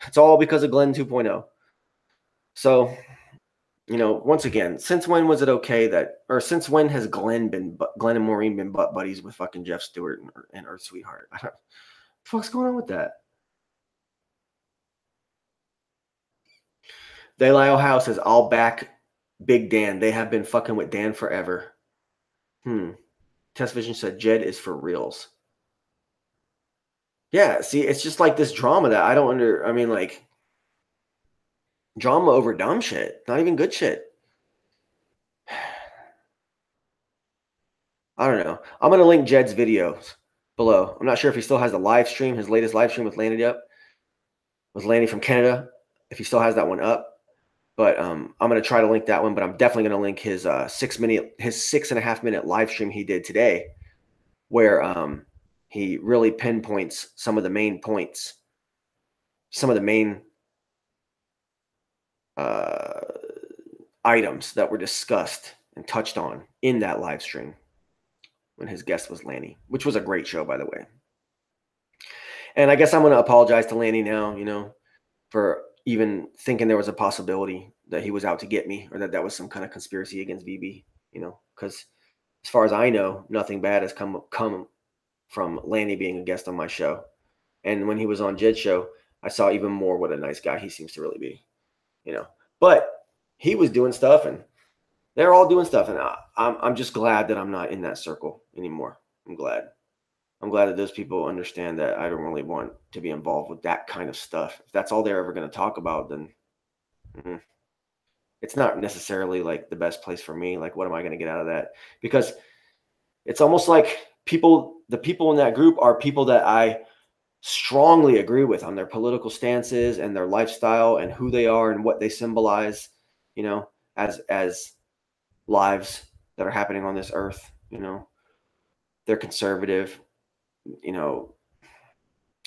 It's all because of Glenn 2.0. So, you know, once again, since when was it okay that, or since when has Glenn and Maureen been butt buddies with fucking Jeff Stewart and Earth Sweetheart? I don't, what the fuck's going on with that? Daylight Ohio says, I'll back Big Dan. They have been fucking with Dan forever. Test Vision said, Jed is for reals. Yeah, see, it's just like this drama that I don't I mean, like, drama over dumb shit. Not even good shit. I don't know. I'm going to link Jed's videos below. I'm not sure if he still has the live stream, his latest live stream with Lanny up. With Lanny from Canada, if he still has that one up. But I'm going to try to link that one, but I'm definitely going to link his 6.5 minute live stream he did today, where he really pinpoints some of the main points, some of the main items that were discussed and touched on in that live stream when his guest was Lanny, which was a great show, by the way. And I guess I'm going to apologize to Lanny now, you know, for even thinking there was a possibility that he was out to get me, or that was some kind of conspiracy against VB, you know, because as far as I know, nothing bad has come from Lanny being a guest on my show. And when he was on Jed's show, I saw even more what a nice guy he seems to really be, you know. But he was doing stuff, and they're all doing stuff, and I'm just glad that I'm not in that circle anymore. I'm glad that those people understand that I don't really want to be involved with that kind of stuff. If that's all they're ever going to talk about, then it's not necessarily like the best place for me. Like, what am I going to get out of that? Because it's almost like the people in that group are people that I strongly agree with on their political stances and their lifestyle and who they are and what they symbolize, you know, as lives that are happening on this earth. You know, they're conservative, you know,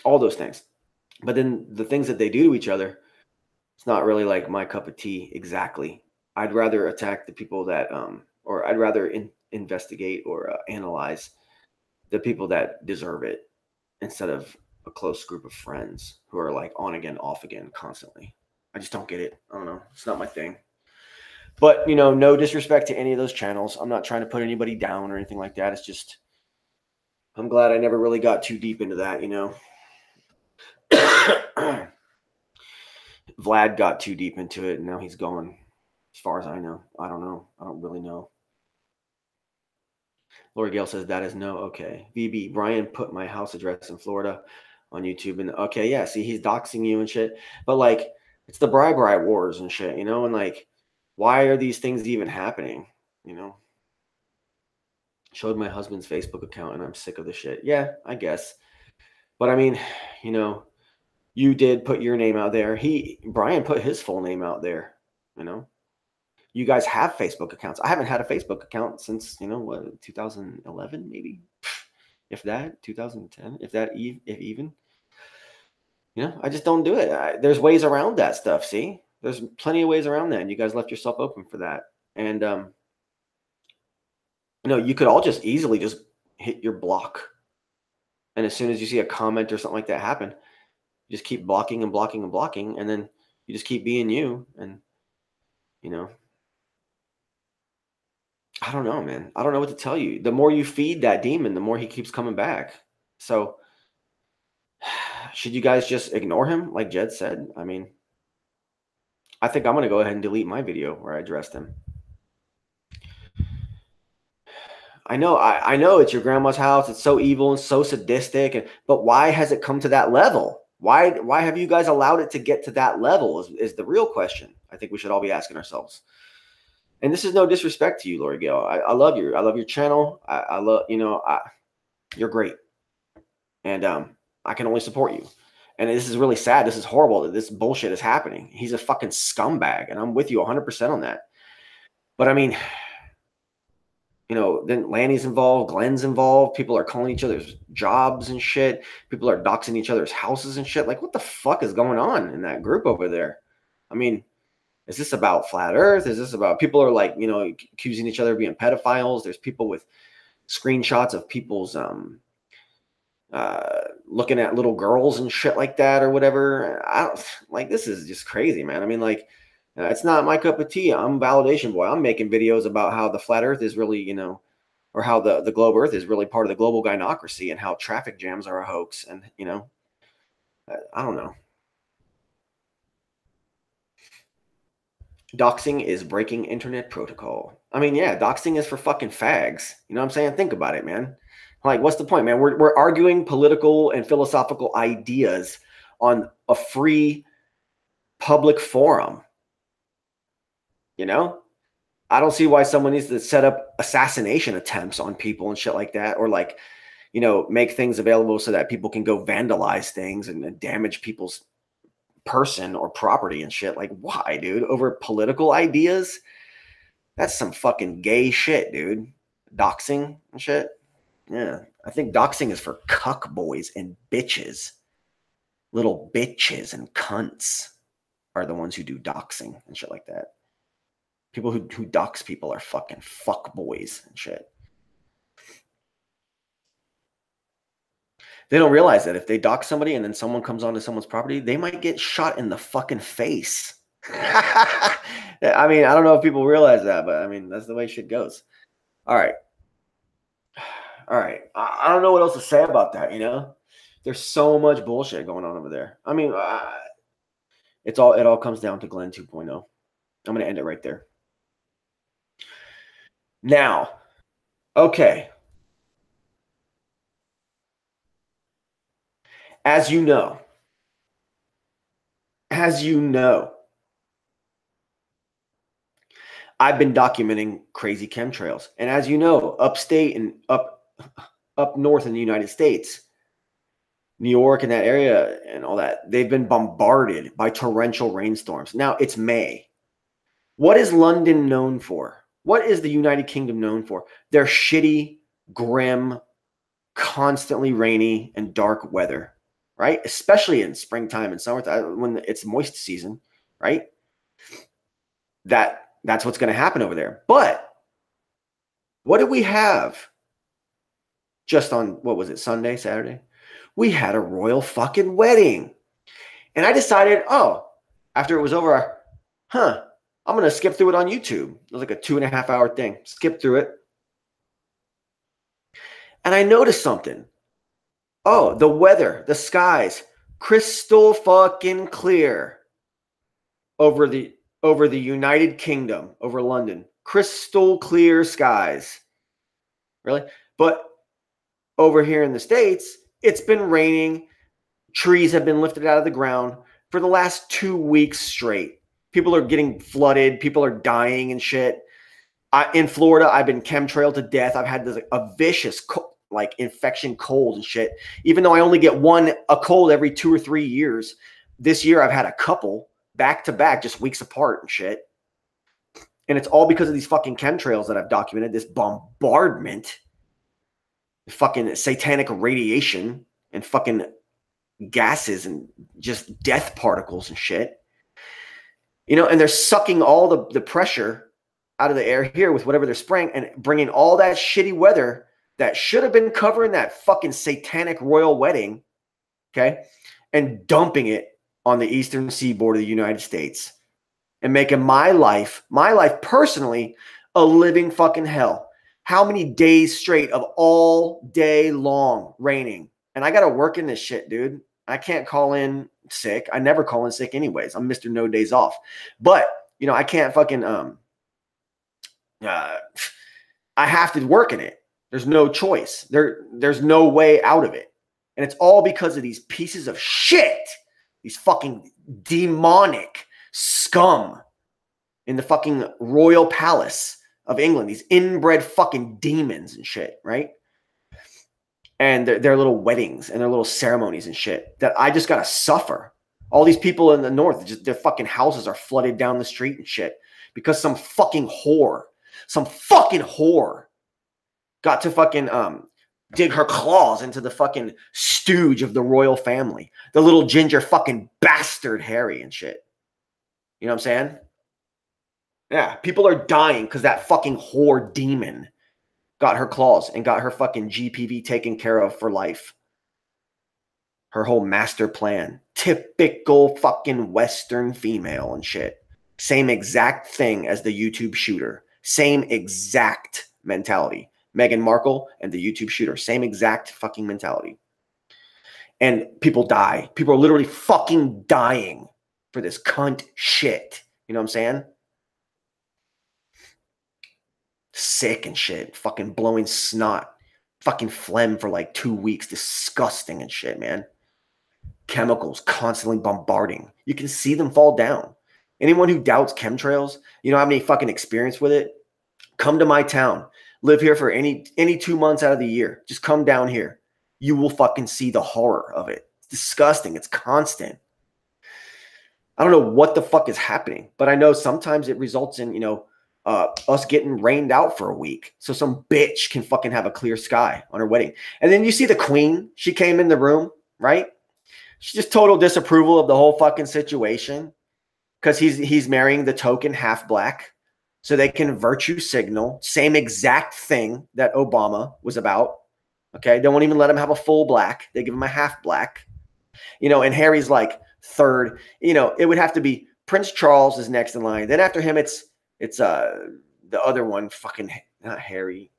all those things. But then the things that they do to each other, it's not really like my cup of tea exactly. I'd rather attack the people that, or I'd rather investigate or analyze the people that deserve it instead of a close group of friends who are like on again, off again constantly. I just don't get it. I don't know. It's not my thing. But, you know, no disrespect to any of those channels. I'm not trying to put anybody down or anything like that. It's just, I'm glad I never really got too deep into that, you know. Vlad got too deep into it, and now he's gone. As far as I know. I don't know. I don't really know. Laura Gale says that is no. Okay. VB, Brian put my house address in Florida on YouTube. And okay, yeah, see, he's doxing you and shit. But like, it's the bribery wars and shit, you know? And like, why are these things even happening? You know? Showed my husband's Facebook account and I'm sick of the shit. Yeah, I guess. But I mean, you know, you did put your name out there. Brian put his full name out there, you know? You guys have Facebook accounts. I haven't had a Facebook account since, you know, what, 2011 maybe? If that, 2010, if even. You know, I just don't do it. There's ways around that stuff, see? There's plenty of ways around that, and you guys left yourself open for that. And, you know, you could all just easily just hit your block. And as soon as you see a comment or something like that happen, you just keep blocking and blocking and blocking, and then you just keep being you. And, you know, I don't know, man. I don't know what to tell you. The more you feed that demon, the more he keeps coming back. So should you guys just ignore him, like Jed said? I mean, I think I'm going to go ahead and delete my video where I addressed him. I know it's your grandma's house. It's so evil and so sadistic. But why has it come to that level? Why have you guys allowed it to get to that level is the real question I think we should all be asking ourselves. And this is no disrespect to you, Lori Gale. I love you. I love your channel. I love, you know, you're great. And I can only support you. And this is really sad. This is horrible that this bullshit is happening. He's a fucking scumbag. And I'm with you 100% on that. But I mean, you know, then Lanny's involved, Glenn's involved. People are calling each other's jobs and shit. People are doxing each other's houses and shit. Like, what the fuck is going on in that group over there? I mean, is this about flat earth? Is this about people are like, you know, accusing each other of being pedophiles? There's people with screenshots of people's looking at little girls and shit like that or whatever. I don't like, this is just crazy, man. I mean, like, it's not my cup of tea. I'm validation boy. I'm making videos about how the flat earth is really, you know, or how the globe earth is really part of the global gynocracy and how traffic jams are a hoax. And, you know, I don't know. Doxing is breaking internet protocol. I mean, yeah, doxing is for fucking fags. You know what I'm saying? Think about it, man. Like, what's the point, man? We're arguing political and philosophical ideas on a free public forum. You know? I don't see why someone needs to set up assassination attempts on people and shit like that, or like, you know, make things available so that people can go vandalize things and damage people's person or property and shit. Like, why, dude? Over political ideas? That's some fucking gay shit, dude. Doxing and shit. Yeah, I think doxing is for cuck boys and bitches. Little bitches and cunts are the ones who do doxing and shit like that. People who dox people are fucking fuck boys and shit. They don't realize that if they dox somebody and then someone comes onto someone's property, they might get shot in the fucking face. I mean, I don't know if people realize that, but I mean, that's the way shit goes. All right. All right. I don't know what else to say about that, you know? There's so much bullshit going on over there. I mean, it all comes down to Glenn 2.0. I'm going to end it right there. Now, okay. As you know, I've been documenting crazy chemtrails. And as you know, upstate and up north in the United States, New York and that area and all that, they've been bombarded by torrential rainstorms. Now it's May. What is London known for? What is the United Kingdom known for? Their shitty, grim, constantly rainy and dark weather, right? Especially in springtime and summertime when it's moist season, right? That's what's going to happen over there. But what did we have just on, what was it, Sunday, Saturday? We had a royal fucking wedding. And I decided, oh, after it was over, I'm going to skip through it on YouTube. It was like a 2.5 hour thing. Skip through it. And I noticed something. Oh, the weather, the skies, crystal fucking clear. over the United Kingdom, over London. Crystal clear skies. Really? But over here in the States, it's been raining. Trees have been lifted out of the ground for the last 2 weeks straight. People are getting flooded. People are dying and shit. In Florida, I've been chemtrailed to death. I've had a vicious like infection cold and shit. Even though I only get a cold every 2 or 3 years, this year I've had a couple back to back, just weeks apart and shit. And it's all because of these fucking chemtrails that I've documented, this bombardment, fucking satanic radiation and fucking gases and just death particles and shit. You know, and they're sucking all the pressure out of the air here with whatever they're spraying and bringing all that shitty weather that should have been covering that fucking satanic royal wedding, okay, and dumping it on the eastern seaboard of the United States and making my life personally a living fucking hell. How many days straight of all day long raining? And I got to work in this shit, dude. I can't call in sick. I never call in sick anyways. I'm Mr. No Days Off. But, you know, I can't fucking, I have to work in it. There's no choice. There's no way out of it. And it's all because of these pieces of shit, these fucking demonic scum in the fucking royal palace of England, these inbred fucking demons and shit, right? And their little weddings and their little ceremonies and shit that I just got to suffer. All these people in the north, just their fucking houses are flooded down the street and shit because some fucking whore got to fucking dig her claws into the fucking stooge of the royal family. The little ginger fucking bastard Harry and shit. You know what I'm saying? Yeah, people are dying because that fucking whore demon got her claws and got her fucking GPV taken care of for life. Her whole master plan. Typical fucking Western female and shit. Same exact thing as the YouTube shooter. Same exact mentality. Meghan Markle and the YouTube shooter. Same exact fucking mentality. And people die. People are literally fucking dying for this cunt shit. You know what I'm saying? Sick and shit. Fucking blowing snot. Fucking phlegm for like 2 weeks. Disgusting and shit, man. Chemicals constantly bombarding. You can see them fall down. Anyone who doubts chemtrails, you don't have any fucking experience with it, come to my town. Live here for any 2 months out of the year. Just come down here. You will fucking see the horror of it. It's disgusting. It's constant. I don't know what the fuck is happening, but I know sometimes it results in, you know, us getting rained out for a week. So some bitch can fucking have a clear sky on her wedding. And then you see the queen. She came in the room, right? She's just total disapproval of the whole fucking situation because he's marrying the token half black. So they can virtue signal. Same exact thing that Obama was about. Okay. They won't even let him have a full black. They give him a half black. You know, and Harry's like third. You know, it would have to be Prince Charles is next in line. Then after him, it's the other one, fucking not Harry,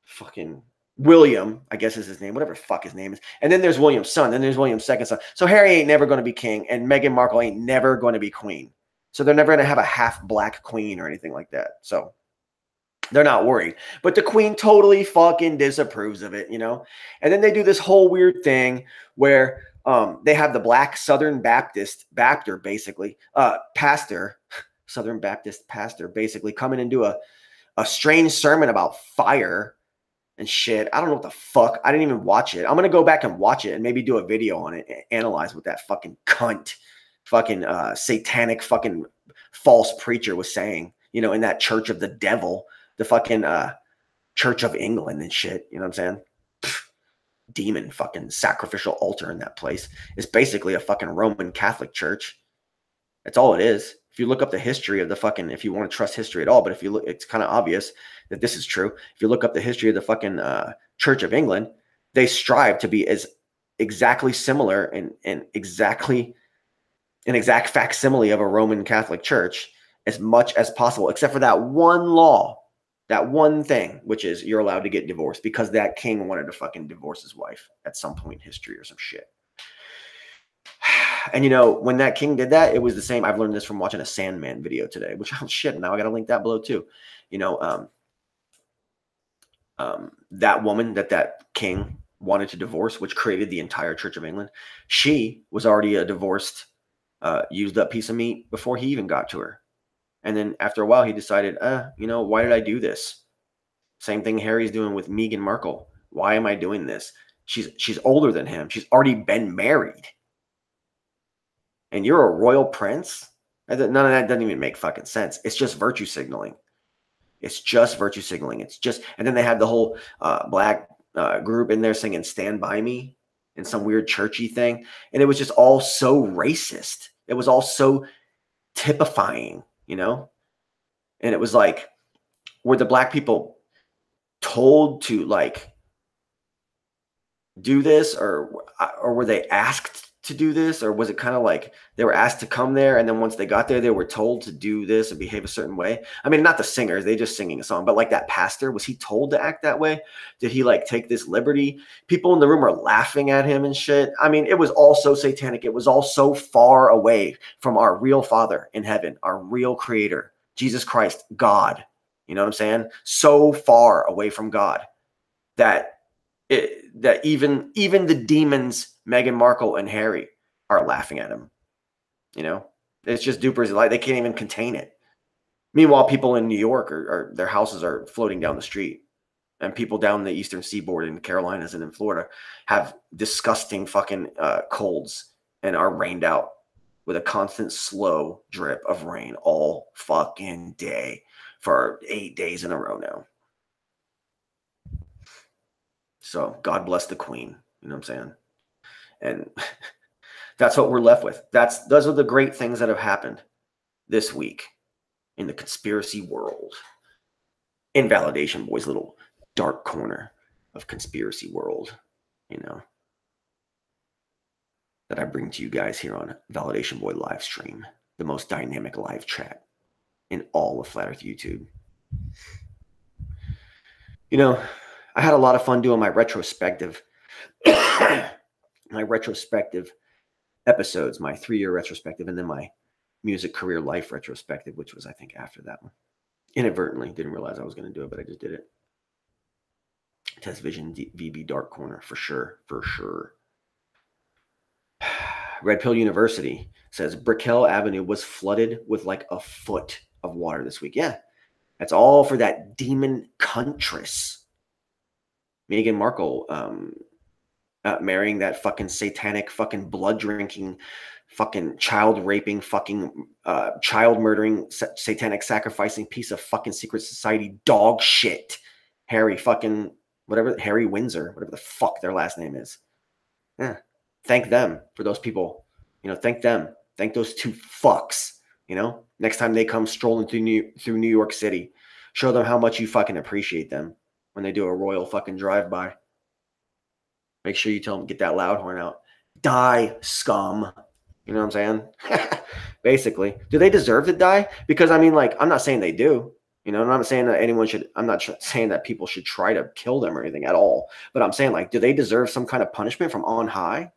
fucking William, I guess is his name, whatever the fuck his name is. And then there's William's son. Then there's William's second son. So Harry ain't never going to be king, and Meghan Markle ain't never going to be queen. So they're never going to have a half black queen or anything like that. So they're not worried. But the queen totally fucking disapproves of it, you know? And then they do this whole weird thing where they have the black Southern Baptist basically, Southern Baptist pastor basically come in and do a strange sermon about fire and shit. I don't know what the fuck. I didn't even watch it. I'm going to go back and watch it and maybe do a video on it and analyze what that fucking cunt, fucking satanic fucking false preacher was saying, you know, in that church of the devil, the fucking Church of England and shit. You know what I'm saying? Demon fucking sacrificial altar in that place. It's basically a fucking Roman Catholic church. That's all it is. If you look up the history of the fucking, if you want to trust history at all, but if you look, it's kind of obvious that this is true. If you look up the history of the fucking Church of England, they strive to be as exactly similar and exactly an exact facsimile of a Roman Catholic church as much as possible, except for that one law, that one thing, which is you're allowed to get divorced because that king wanted to fucking divorce his wife at some point in history or some shit. And, you know, when that king did that, it was the same. I've learned this from watching a Sandman video today, which, oh, shit, now I got to link that below too. You know, that woman that king wanted to divorce, which created the entire Church of England, she was already a divorced, used up piece of meat before he even got to her. And then after a while, he decided, you know, why did I do this? Same thing Harry's doing with Meghan Markle. Why am I doing this? She's older than him. She's already been married. And you're a royal prince? None of that doesn't even make fucking sense. It's just virtue signaling. It's just virtue signaling. It's just, and then they had the whole black group in there singing Stand By Me in some weird churchy thing. And it was just all so racist. It was all so typifying, you know? And it was like, were the black people told to like do this, or were they asked to do this, or was it kind of like they were asked to come there and then once they got there they were told to do this and behave a certain way? I mean, not the singers, they just singing a song, but like that pastor, was he told to act that way? Did he like take this liberty? People in the room are laughing at him and shit. I mean, it was all so satanic. It was all so far away from our real Father in heaven, our real creator, Jesus Christ, God. You know what I'm saying? So far away from God that even the demons, Meghan Markle and Harry, are laughing at him. You know, it's just dupers. Like, they can't even contain it. Meanwhile, people in New York are their houses are floating down the street, and people down the eastern seaboard in the Carolinas and in Florida have disgusting fucking colds and are rained out with a constant slow drip of rain all fucking day for 8 days in a row now. So God bless the Queen. You know what I'm saying? And that's what we're left with. Those are the great things that have happened this week in the conspiracy world. Invalidation Boy's little dark corner of conspiracy world, you know, that I bring to you guys here on Validation Boy live stream, the most dynamic live chat in all of Flat Earth YouTube. You know, I had a lot of fun doing my retrospective episodes, my 3-year retrospective, and then my music career life retrospective, which was, I think, after that one. Inadvertently, didn't realize I was going to do it, but I just did it. Test Vision VB Dark Corner, for sure, for sure. Red Pill University says Brickell Avenue was flooded with like a foot of water this week. Yeah, that's all for that demon Huntress. Meghan Markle marrying that fucking satanic, fucking blood drinking, fucking child raping, fucking child murdering, satanic sacrificing piece of fucking secret society dog shit. Harry fucking whatever, Harry Windsor, whatever the fuck their last name is. Yeah, thank them for those people. You know, thank them. Thank those two fucks. You know, next time they come strolling through New York City, show them how much you fucking appreciate them when they do a royal fucking drive-by. Make sure you tell them, get that loud horn out. Die, scum. You know what I'm saying? Basically. Do they deserve to die? Because, I mean, like, I'm not saying they do. You know, I'm not saying that anyone should, I'm not saying that people should try to kill them or anything at all. But I'm saying, like, do they deserve some kind of punishment from on high?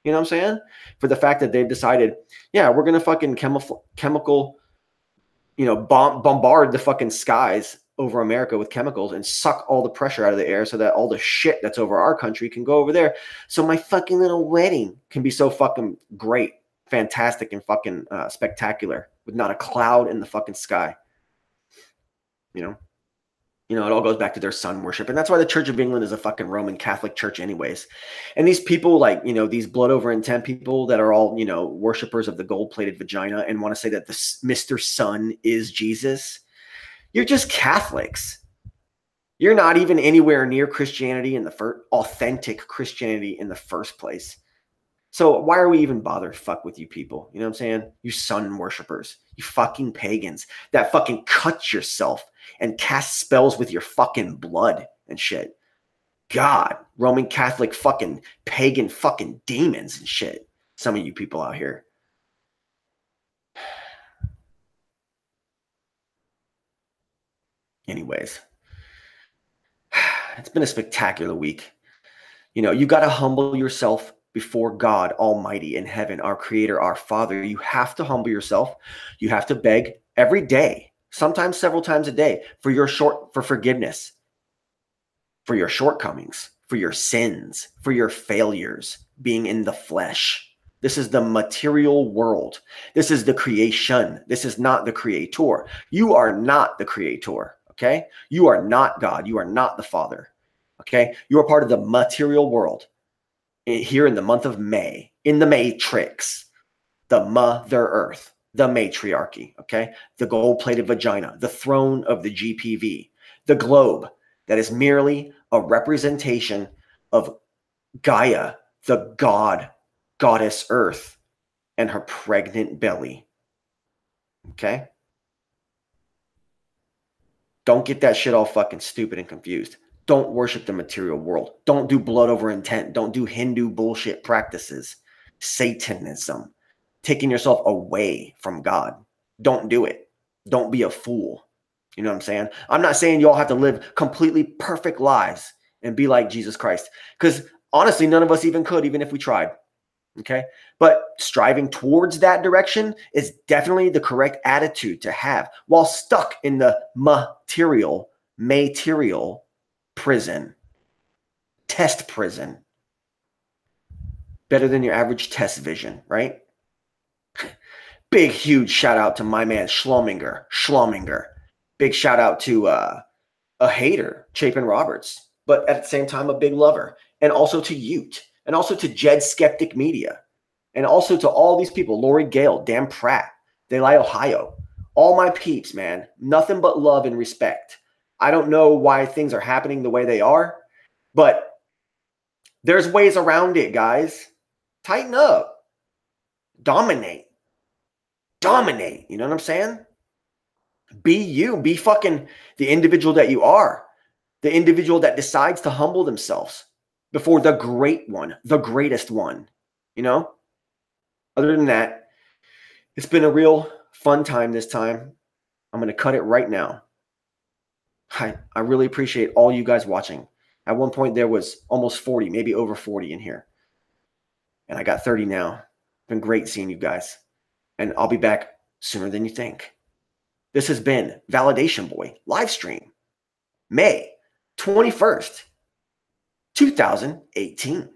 You know what I'm saying? For the fact that they've decided, yeah, we're going to fucking chemical, you know, bombard the fucking skies over America with chemicals and suck all the pressure out of the air so that all the shit that's over our country can go over there. So my fucking little wedding can be so fucking great, fantastic, and fucking spectacular with not a cloud in the fucking sky. You know, it all goes back to their sun worship. And that's why the Church of England is a fucking Roman Catholic church anyways. And these people, like, you know, these blood over intent people that are all, you know, worshipers of the gold-plated vagina and want to say that the Mr. Sun is Jesus. You're just Catholics. You're not even anywhere near Christianity in the authentic Christianity in the first place. So why are we even bothered to fuck with you people? You know what I'm saying? You sun worshipers, you fucking pagans that fucking cut yourself and cast spells with your fucking blood and shit. God, Roman Catholic fucking pagan fucking demons and shit. Some of you people out here. Anyways, it's been a spectacular week. You know, you got to humble yourself before God Almighty in heaven, our Creator, our Father. You have to humble yourself. You have to beg every day, sometimes several times a day, for forgiveness, for your shortcomings, for your sins, for your failures, being in the flesh. This is the material world. This is the creation. This is not the creator. You are not the creator, okay? You are not God. You are not the Father, okay? You are part of the material world here in the month of May, in the matrix, the Mother Earth, the matriarchy, okay? The gold-plated vagina, the throne of the GPV, the globe that is merely a representation of Gaia, the goddess Earth, and her pregnant belly, okay? Don't get that shit all fucking stupid and confused. Don't worship the material world. Don't do blood over intent. Don't do Hindu bullshit practices, Satanism, taking yourself away from God. Don't do it. Don't be a fool. You know what I'm saying? I'm not saying you all have to live completely perfect lives and be like Jesus Christ, because honestly, none of us even could, even if we tried. Okay. But striving towards that direction is definitely the correct attitude to have while stuck in the material prison, test prison. Better than your average test vision, right? Big, huge shout out to my man Schlominger. Big shout out to a hater, Chapin Roberts, but at the same time, a big lover. And also to Ute, and also to GED Skeptic Media. And also to all these people, Lori Gale, Dan Pratt, De La Ohio, all my peeps, man. Nothing but love and respect. I don't know why things are happening the way they are, but there's ways around it, guys. Tighten up. Dominate. You know what I'm saying? Be you. Be fucking the individual that you are. The individual that decides to humble themselves before the great one, the greatest one, you know? Other than that, it's been a real fun time this time. I'm going to cut it right now. I really appreciate all you guys watching. At one point, there was almost 40, maybe over 40 in here. And I got 30 now. It's been great seeing you guys. And I'll be back sooner than you think. This has been Validation Boy live stream, May 21st, 2018.